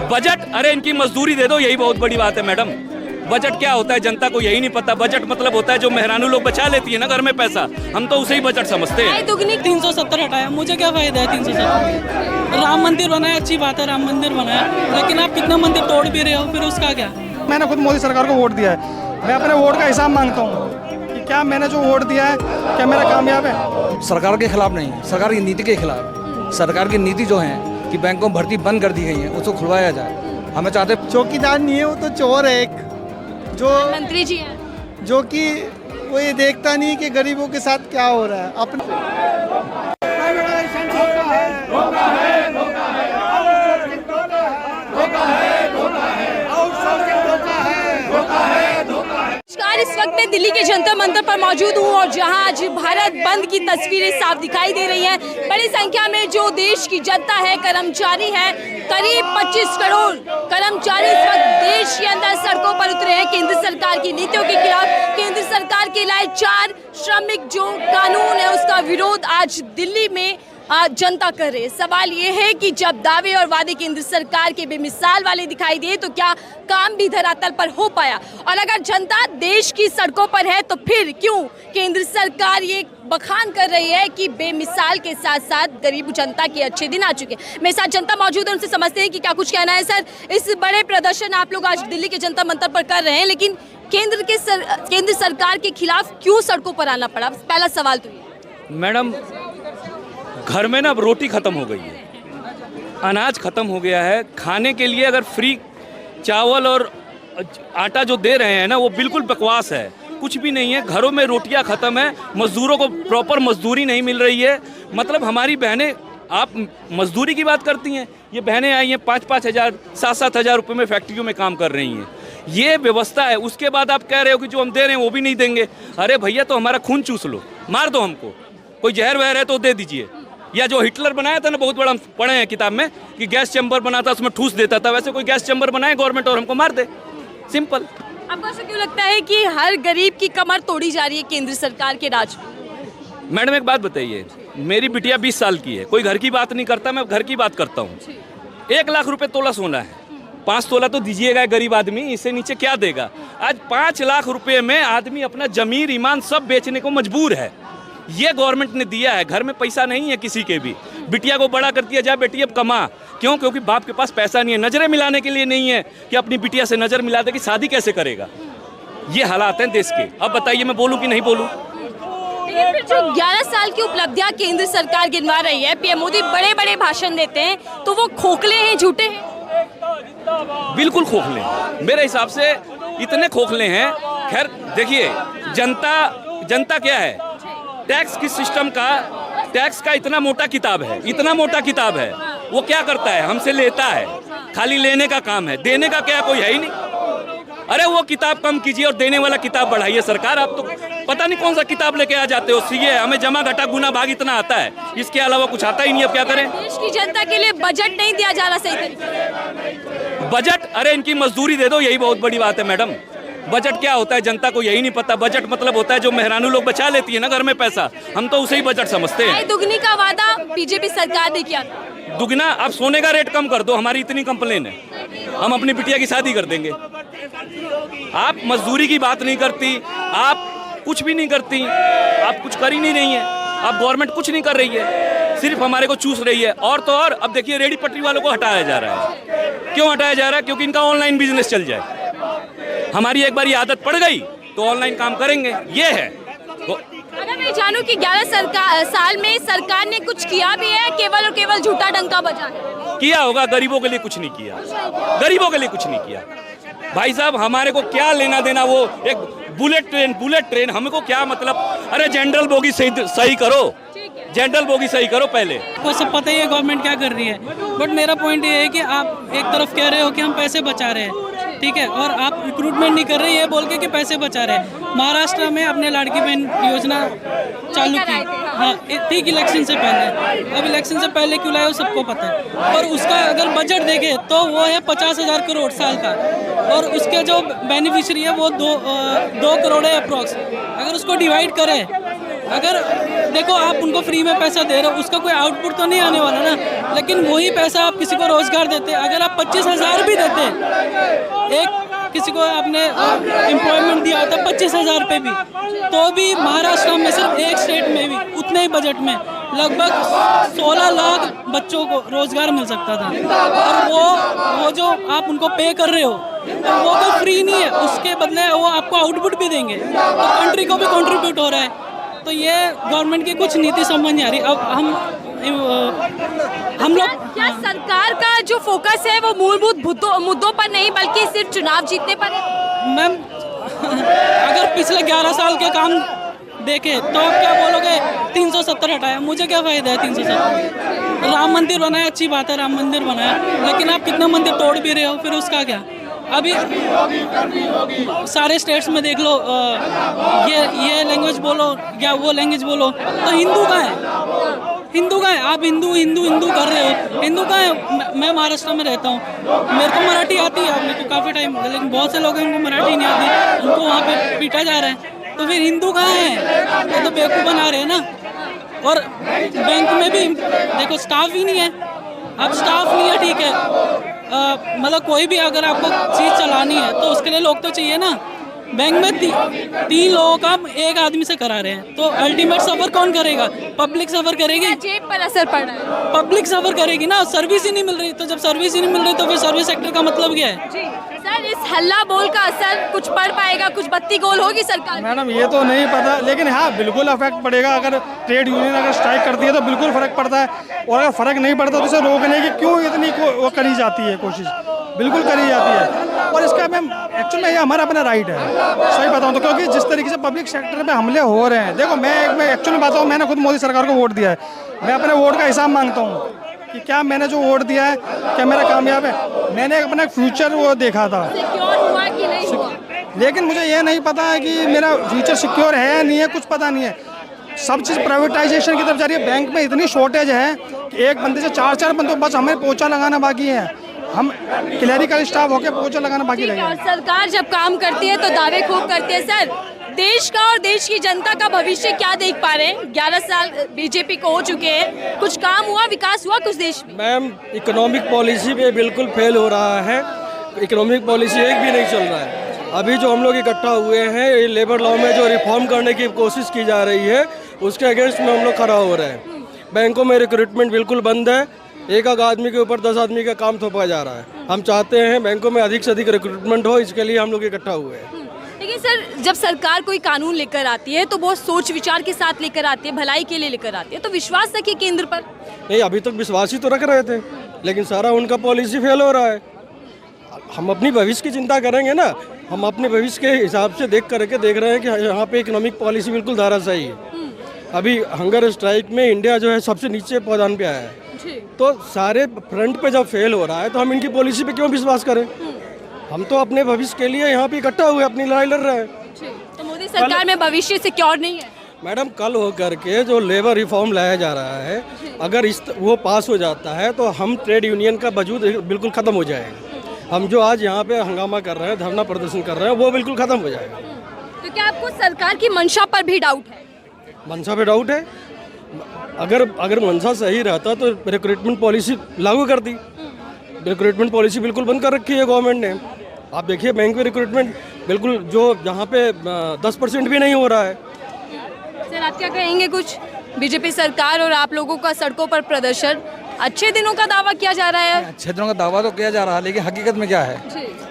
Budget, अरे इनकी मजदूरी दे दो, यही बहुत बड़ी बात है मैडम। बजट क्या होता है जनता को यही नहीं पता। बजट मतलब होता है जो मेहरानू लोग बचा लेती है ना घर में पैसा, हम तो उसे ही बजट समझते हैं। दुगनी 370 हटाया, मुझे क्या फायदा है 370? राम मंदिर बनाया, अच्छी बात है, राम मंदिर बनाया, लेकिन आप कितना मंदिर तोड़ भी रहे हो, फिर उसका क्या? मैंने खुद मोदी सरकार को वोट दिया है, मैं अपने वोट का हिसाब मांगता हूँ कि क्या मैंने जो वोट दिया है क्या मेरा कामयाब है। सरकार के खिलाफ नहीं, सरकार की नीति के खिलाफ। सरकार की नीति जो है कि बैंकों में भर्ती बंद कर दी गई है, उसको खुलवाया जाए। हमें चाहते चौकीदार नहीं है, वो तो चोर है एक, जो मंत्री जी हैं, जो कि वो ये देखता नहीं कि गरीबों के साथ क्या हो रहा है। अपने इस वक्त मैं दिल्ली के जंतर मंतर पर मौजूद हूँ और जहाँ आज भारत बंद की तस्वीरें साफ दिखाई दे रही हैं। बड़ी संख्या में जो देश की जनता है, कर्मचारी है, करीब 25 करोड़ कर्मचारी इस वक्त देश के अंदर सड़कों पर उतरे हैं केंद्र सरकार की नीतियों के खिलाफ। केंद्र सरकार के लाए 4 श्रमिक जो कानून है उसका विरोध आज दिल्ली में जनता कर रही है। सवाल ये है कि जब दावे और वादे केंद्र सरकार के बेमिसाल वाले दिखाई दिए तो क्या काम भी धरातल पर हो पाया? और अगर जनता देश की सड़कों पर है तो फिर क्यों केंद्र सरकार ये बखान कर रही है कि बेमिसाल के साथ साथ गरीब जनता के अच्छे दिन आ चुके? मेरे साथ जनता मौजूद है, उनसे समझते हैं कि क्या कुछ कहना है। सर, इस बड़े प्रदर्शन आप लोग आज दिल्ली के जनता मंतर पर कर रहे हैं, लेकिन केंद्र सरकार के खिलाफ क्यों सड़कों पर आना पड़ा? पहला सवाल तो ये। मैडम, घर में ना अब रोटी खत्म हो गई है, अनाज खत्म हो गया है। खाने के लिए अगर फ्री चावल और आटा जो दे रहे हैं ना, वो बिल्कुल बकवास है, कुछ भी नहीं है। घरों में रोटियां खत्म है, मजदूरों को प्रॉपर मजदूरी नहीं मिल रही है। मतलब हमारी बहनें, आप मजदूरी की बात करती हैं, ये बहनें आई हैं 5-5 हज़ार 7-7 हज़ार रुपये में फैक्ट्रियों में काम कर रही हैं। ये व्यवस्था है। उसके बाद आप कह रहे हो कि जो हम दे रहे हैं वो भी नहीं देंगे। अरे भैया, तो हमारा खून चूस लो, मार दो हमको, कोई जहर वहर है तो दे दीजिए। या जो हिटलर बनाया था ना, बहुत बड़ा, हम पढ़े हैं किताब में कि गैस चैम्बर बनाता, उसमें ठूस देता था, वैसे कोई गैस चैम्बर बनाए गवर्नमेंट और हमको मार दे, सिंपल। आपको ऐसा क्यों लगता है कि हर गरीब की कमर तोड़ी जा रही है केंद्र सरकार के राज में? मैडम एक बात बताइए, मेरी बिटिया 20 साल की है, कोई घर की बात नहीं करता, मैं घर की बात करता हूँ। 1 लाख रुपए तोला सोना है, 5 तोला तो दीजिएगा गरीब आदमी, इससे नीचे क्या देगा? आज 5 लाख रुपए में आदमी अपना जमीन ईमान सब बेचने को मजबूर है। ये गवर्नमेंट ने दिया है। घर में पैसा नहीं है किसी के भी, बिटिया को बड़ा कर दिया, जा बेटी अब कमा। क्यों? क्योंकि बाप के पास पैसा नहीं है, नजरें मिलाने के लिए नहीं है कि अपनी बिटिया से नजर मिला दे कि शादी कैसे करेगा। ये हालात हैं देश के। अब बताइए मैं बोलूं कि नहीं बोलूं? लेकिन फिर जो 11 साल की उपलब्धियां केंद्र सरकार गिनवा रही है, पीएम मोदी बड़े बड़े भाषण देते हैं, तो वो खोखले हैं, झूठे हैं? बिल्कुल खोखले हैं, मेरे हिसाब से इतने खोखले हैं। खैर देखिए, जनता क्या है, टैक्स की सिस्टम का, टैक्स का इतना मोटा किताब है, इतना मोटा किताब है। वो क्या करता है? हमसे लेता है, खाली लेने का काम है, देने का क्या कोई है ही नहीं। अरे वो किताब कम कीजिए और देने वाला किताब बढ़ाइए। सरकार, आप तो पता नहीं कौन सा किताब लेके आ जाते हो। सीए हमें जमा घटा गुना भाग इतना आता है, इसके अलावा कुछ आता ही नहीं। अब क्या करें? देश की जनता के लिए बजट नहीं दिया जा रहा सही तरीके। बजट, अरे इनकी मजदूरी दे दो, यही बहुत बड़ी बात है मैडम। बजट क्या होता है जनता को यही नहीं पता। बजट मतलब होता है जो मेहरानू लोग बचा लेती है ना घर में पैसा, हम तो उसे ही बजट समझते हैं। दुगनी का वादा बीजेपी सरकार ने किया। दुगना? अब सोने का रेट कम कर दो, हमारी इतनी कंप्लेन है, हम अपनी बिटिया की शादी कर देंगे। आप मजदूरी की बात नहीं करती, आप कुछ भी नहीं करती, आप कुछ कर ही नहीं रही है। आप गवर्नमेंट कुछ नहीं कर रही है, सिर्फ हमारे को चूस रही है। और तो और अब देखिए, रेडी पटरी वालों को हटाया जा रहा है। क्यों हटाया जा रहा है? क्योंकि इनका ऑनलाइन बिजनेस चल जाए। हमारी एक बार ये आदत पड़ गई तो ऑनलाइन काम करेंगे, ये है। अगर मैं जानूं कि 11 साल में सरकार ने कुछ किया भी है, केवल और केवल झूठा डंका बजा किया होगा? गरीबों के लिए कुछ नहीं किया, गरीबों के लिए कुछ नहीं किया। भाई साहब, हमारे को क्या लेना देना? वो एक बुलेट ट्रेन हमको क्या मतलब? अरे जनरल बोगी सही करो, जनरल बोगी सही करो पहले। को सब पता ही है गवर्नमेंट क्या कर रही है, बट मेरा पॉइंट ये है कि आप एक तरफ कह रहे हो कि हम पैसे बचा रहे हैं, ठीक है, और आप रिक्रूटमेंट नहीं कर रहे ये बोल के कि पैसे बचा रहे हैं। महाराष्ट्र में अपने लाड़की बहन योजना चालू की, हाँ ठीक, इलेक्शन से पहले। अब इलेक्शन से पहले क्यों लाए वो सबको पता है। और उसका अगर बजट देखें तो वो है 50,000 करोड़ साल का, और उसके जो बेनिफिशियरी है वो 2 करोड़ है अप्रॉक्स। अगर उसको डिवाइड करें, अगर देखो आप उनको फ्री में पैसा दे रहे हो, उसका कोई आउटपुट तो नहीं आने वाला ना, लेकिन वही पैसा आप किसी को रोजगार देते हैं। अगर आप 25,000 एक किसी को आपने एम्प्लॉयमेंट दिया होता 25,000 रुपये भी, तो भी महाराष्ट्र में सिर्फ एक स्टेट में भी उतने ही बजट में लगभग 16 लाख बच्चों को रोजगार मिल सकता था। और वो जो आप उनको पे कर रहे हो तो वो तो फ्री नहीं है, उसके बदले वो आपको आउटपुट भी देंगे, तो कंट्री को भी कंट्रीब्यूट हो रहा है। तो ये गवर्नमेंट की कुछ नीति समझ नहीं आ रही। अब हम लोग क्या सरकार का जो फोकस है वो मूलभूत मुद्दों पर नहीं बल्कि सिर्फ चुनाव जीतने पर है? मैम अगर पिछले 11 साल के काम देखे तो आप क्या बोलोगे 370 हटाया, मुझे क्या फायदा है 370? राम मंदिर बनाया, अच्छी बात है, राम मंदिर बनाया, लेकिन आप कितना मंदिर तोड़ भी रहे हो, फिर उसका क्या? अभी सारे स्टेट्स में देख लो, ये लैंग्वेज बोलो या वो लैंग्वेज बोलो, तो हिंदू का है, हिंदू का है। आप हिंदू हिंदू हिंदू कर रहे हो, हिंदू का है। मैं महाराष्ट्र में रहता हूँ, मेरे को मराठी आती है, मेरे को काफ़ी टाइम, लेकिन बहुत से लोग हैं उनको मराठी नहीं आती, उनको वहाँ पे पीटा जा रहा है। तो फिर हिंदू कहाँ है? ये तो बेवकूफ़ बना रहे हैं ना। और बैंक में भी देखो स्टाफ ही नहीं है। अब स्टाफ नहीं है, ठीक है, मतलब कोई भी अगर आपको चीज़ चलानी है तो उसके लिए लोग तो चाहिए ना। बैंक में 3 लोगों का एक आदमी से करा रहे हैं, तो अल्टीमेट सफर कौन करेगा? पब्लिक सफर करेगी, जेब पर असर पड़ रहा है। पब्लिक सफर करेगी ना। सर्विस ही नहीं मिल रही, तो जब सर्विस ही नहीं मिल रही तो फिर सर्विस सेक्टर का मतलब क्या है? जी सर, इस हल्ला बोल का असर कुछ पड़ पाएगा, कुछ बत्ती गोल होगी सरकार? मैडम ये तो नहीं पता, लेकिन हाँ बिल्कुल अफेक्ट पड़ेगा। अगर ट्रेड यूनियन अगर स्ट्राइक करती है तो बिल्कुल फ़र्क पड़ता है, और अगर फ़र्क नहीं पड़ता तो उसे रोकने की क्यों इतनी वो करी जाती है, कोशिश बिल्कुल करी जाती है। और इसका मैम एक्चुअल में ये हमारा अपना राइट है, सही बताऊँ तो, क्योंकि जिस तरीके से पब्लिक सेक्टर पे हमले हो रहे हैं, देखो मैं एक्चुअली बताऊँ, मैंने खुद मोदी सरकार को वोट दिया है, मैं अपने वोट का हिसाब मांगता हूँ कि क्या मैंने जो वोट दिया है क्या मेरा कामयाब है। मैंने अपना फ्यूचर वो देखा था, सिक्योर हुआ कि नहीं हुआ? लेकिन मुझे ये नहीं पता है कि मेरा फ्यूचर सिक्योर है या नहीं है, कुछ पता नहीं है। सब चीज़ प्राइवेटाइजेशन की तरफ जा रही है। बैंक में इतनी शॉर्टेज है कि एक बंदे से 4 बंदों, बस हमें पोछा लगाना बाकी है, हम क्लरिकल स्टाफ होकर पोछा लगाना बाकी रह गया। और सरकार जब काम करती है तो दावे खूब करती है। सर, देश का और देश की जनता का भविष्य क्या देख पा रहे हैं? 11 साल बीजेपी को हो चुके हैं, कुछ काम हुआ, विकास हुआ कुछ देश में? मैम इकोनॉमिक पॉलिसी पे बिल्कुल फेल हो रहा है। इकोनॉमिक पॉलिसी एक भी नहीं चल रहा है। अभी जो हम लोग इकट्ठा हुए हैं, ये लेबर लॉ में जो रिफॉर्म करने की कोशिश की जा रही है उसके अगेंस्ट में हम लोग खड़ा हो रहे हैं। बैंकों में रिक्रूटमेंट बिल्कुल बंद है, एक आदमी के ऊपर 10 आदमी का काम थोपा जा रहा है। हम चाहते हैं बैंकों में अधिक से अधिक रिक्रूटमेंट हो, इसके लिए हम लोग इकट्ठा हुए हैं। लेकिन सर, जब सरकार कोई कानून लेकर आती है तो बहुत सोच विचार के साथ लेकर आती है, भलाई के लिए लेकर आती है, तो विश्वास रखिए केंद्र पर। नहीं, अभी तक विश्वास ही तो रख रहे थे, लेकिन सारा उनका पॉलिसी फेल हो रहा है। हम अपनी भविष्य की चिंता करेंगे ना, हम अपने भविष्य के हिसाब से देख रहे हैं कि यहाँ पे इकोनॉमिक पॉलिसी बिल्कुल धाराशाही है। अभी हंगर स्ट्राइक में इंडिया जो है सबसे नीचे पायदान पे आया है, तो सारे फ्रंट पे जब फेल हो रहा है तो हम इनकी पॉलिसी पे क्यों विश्वास करें? हम तो अपने भविष्य के लिए यहाँ पे इकट्ठा हुए अपनी लड़ाई लड़ रहे हैं। तो मोदी सरकार में भविष्य सिक्योर नहीं है? मैडम, कल हो करके जो लेबर रिफॉर्म लाया जा रहा है, अगर वो पास हो जाता है तो हम ट्रेड यूनियन का वजूद बिल्कुल ख़त्म हो जाएगा। हम जो आज यहाँ पे हंगामा कर रहे हैं, धरना प्रदर्शन कर रहे हैं, वो बिल्कुल ख़त्म हो जाएगा। तो क्या आपको सरकार की मंशा पर भी डाउट है? मंशा पे डाउट है। अगर मंशा सही रहता तो रिक्रूटमेंट पॉलिसी लागू कर दी। रिक्रूटमेंट पॉलिसी बिल्कुल बंद कर रखी है गवर्नमेंट ने। आप देखिए बैंक में रिक्रूटमेंट बिल्कुल जो जहाँ पे 10% भी नहीं हो रहा है। सर, आप क्या कहेंगे? कुछ बीजेपी सरकार और आप लोगों का सड़कों पर प्रदर्शन, अच्छे दिनों का दावा किया जा रहा है। अच्छे दिनों का दावा तो किया जा रहा है, लेकिन हकीकत में क्या है?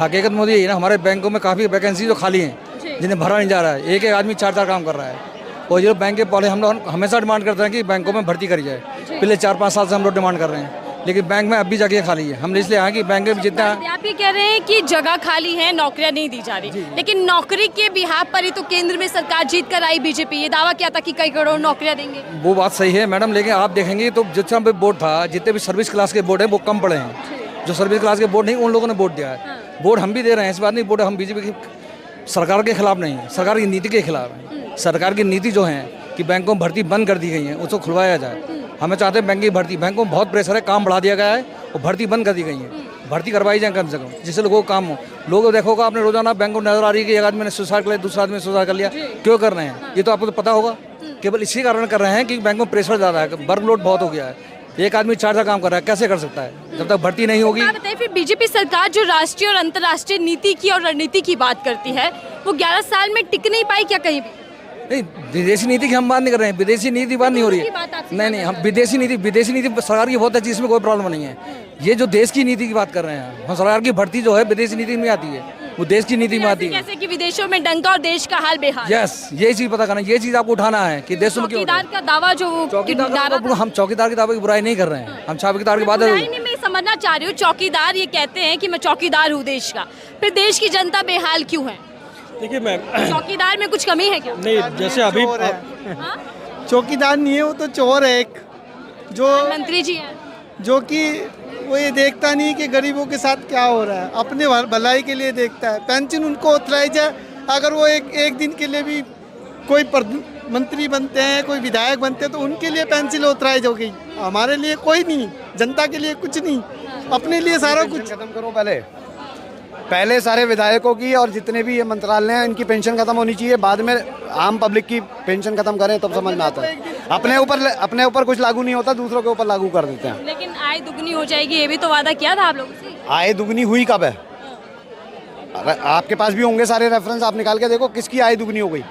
हकीकत मोदी यही ना, हमारे बैंकों में काफ़ी वैकेंसी जो खाली हैं, जिन्हें भरा नहीं जा रहा है। एक आदमी 4 काम कर रहा है। और जो बैंक के पॉलिसी हम लोग हमेशा डिमांड करते हैं कि बैंकों में भर्ती करी जाए। पिछले 4-5 साल से हम लोग डिमांड कर रहे हैं, लेकिन बैंक में अब भी जगह खाली है। हम इसलिए आए कि बैंक में जितना, आप ये कह रहे हैं कि जगह खाली है, नौकरियां नहीं दी जा रही, लेकिन नौकरी के बिहार पर ही तो केंद्र में सरकार जीत कर आई बीजेपी। ये दावा किया था कि कई करोड़ नौकरियां देंगे। वो बात सही है मैडम, लेकिन आप देखेंगे तो जितना भी बोर्ड था, जितने भी सर्विस क्लास के बोर्ड है वो कम पड़े हैं। जो सर्विस क्लास के बोर्ड नहीं, उन लोगों ने वोट दिया है। वोट हम भी दे रहे हैं, इस बात नहीं वोट हम बीजेपी की सरकार के खिलाफ नहीं है, सरकार की नीति के खिलाफ है। सरकार की नीति जो है कि बैंकों में भर्ती बंद कर दी गई है, उसको खुलवाया जाए। हमें चाहते हैं बैंक की भर्ती, बैंकों में बहुत प्रेशर है, काम बढ़ा दिया गया है और भर्ती बंद कर दी गई है। भर्ती करवाई जाए कम से कम, जिससे लोगों को काम हो। लोग देखोगे आपने रोजाना बैंक को नजर आ रही है कि एक आदमी ने सुसाइड कर लिया, दूसरा आदमी ने सुसाइड कर लिया। क्यों कर रहे हैं? ये तो आपको तो पता होगा। केवल इसी कारण कर रहे हैं कि बैंक में प्रेशर ज़्यादा है, वर्कलोड बहुत हो गया है। एक आदमी 4 काम कर रहा है, कैसे कर सकता है जब तक भर्ती नहीं होगी। आप बताइए, फिर बीजेपी सरकार जो राष्ट्रीय और अंतर्राष्ट्रीय नीति की और रणनीति की बात करती है, वो 11 साल में टिक नहीं पाई क्या कहीं भी? नहीं, विदेशी नीति की हम बात नहीं कर रहे हैं, विदेशी नीति बात नहीं हो रही की बात है। आपसे नहीं, हम विदेशी नीति सरकार की बहुत अच्छी, इसमें कोई प्रॉब्लम नहीं है। ये जो देश की नीति की बात कर रहे हैं, हम सरकार की भर्ती जो है विदेशी नीति में आती है, वो देश की नीति में आती है। कैसे कि विदेशों में डंका और देश का हाल बेहाल। यस, ये चीज पता करना, ये चीज आपको उठाना है कि देशों में क्यों। चौकीदार का दावा जो हम चौकीदार के दावे की बुराई नहीं कर रहे हैं, हम चौकीदार की बात मैं समझना चाह रही हूँ, चौकीदार ये कहते हैं कि मैं चौकीदार हूँ देश का, फिर देश की जनता बेहाल क्यों है? देखिए मैम, चौकीदार में कुछ कमी है क्या? नहीं, जैसे अभी हाँ? चौकीदार नहीं है, वो तो चोर है एक, जो मंत्री जी हैं। जो कि वो ये देखता नहीं कि गरीबों के साथ क्या हो रहा है, अपने भलाई के लिए देखता है। पेंशन उनको ऑथराइज है, अगर वो एक दिन के लिए भी कोई मंत्री बनते हैं, कोई विधायक बनते हैं, तो उनके लिए पेंशन ऑथराइज हो गई। हमारे लिए कोई नहीं, जनता के लिए कुछ नहीं, अपने लिए सारा कुछ। खत्म करो पहले सारे विधायकों की और जितने भी ये मंत्रालय हैं इनकी पेंशन खत्म होनी चाहिए, बाद में आम पब्लिक की पेंशन खत्म करें तब समझ में आता है। अपने ऊपर कुछ लागू नहीं होता, दूसरों के ऊपर लागू कर देते हैं। लेकिन आय दुगनी हो जाएगी, ये भी तो वादा किया था आप लोगों से। आय दुगनी हुई कब है? आपके पास भी होंगे सारे रेफरेंस, आप निकाल के देखो किसकी आय दुगनी हो गई।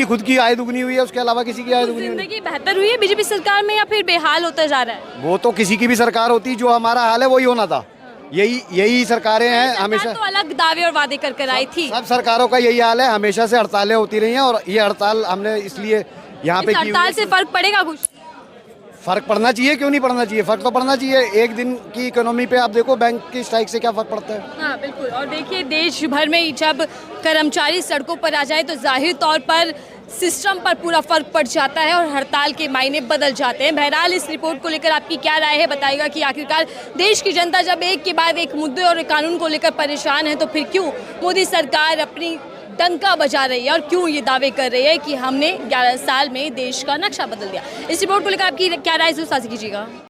खुद की आय दुगनी हुई है, उसके अलावा किसी की आय दुगनी हुई? जिंदगी बेहतर हुई है बीजेपी सरकार में या फिर बेहाल होता जा रहा है? वो तो किसी की भी सरकार होती, जो हमारा हाल है वही होना था। यही सरकारें हैं हमेशा, तो अलग दावे और वादे कर आई थी। सब सरकारों का यही हाल है, हमेशा से हड़तालें होती रही हैं और ये हड़ताल हमने इसलिए यहाँ पे की हुई है। हड़ताल से फर्क पड़ेगा कुछ? फर्क पड़ना चाहिए, क्यों नहीं पड़ना चाहिए, फर्क तो पड़ना चाहिए। एक दिन की इकोनॉमी पे आप देखो बैंक की स्ट्राइक से क्या फर्क पड़ता है। हाँ बिल्कुल, और देखिए देश भर में जब कर्मचारी सड़कों पर आ जाए तो जाहिर तौर पर सिस्टम पर पूरा फर्क पड़ जाता है और हड़ताल के मायने बदल जाते हैं। बहरहाल इस रिपोर्ट को लेकर आपकी क्या राय है बताइएगा कि आखिरकार देश की जनता जब एक के बाद एक मुद्दे और कानून को लेकर परेशान है तो फिर क्यों मोदी सरकार अपनी डंका बजा रही है और क्यों ये दावे कर रही है कि हमने 11 साल में देश का नक्शा बदल दिया। इस रिपोर्ट को लेकर आपकी क्या राय है साझा कीजिएगा।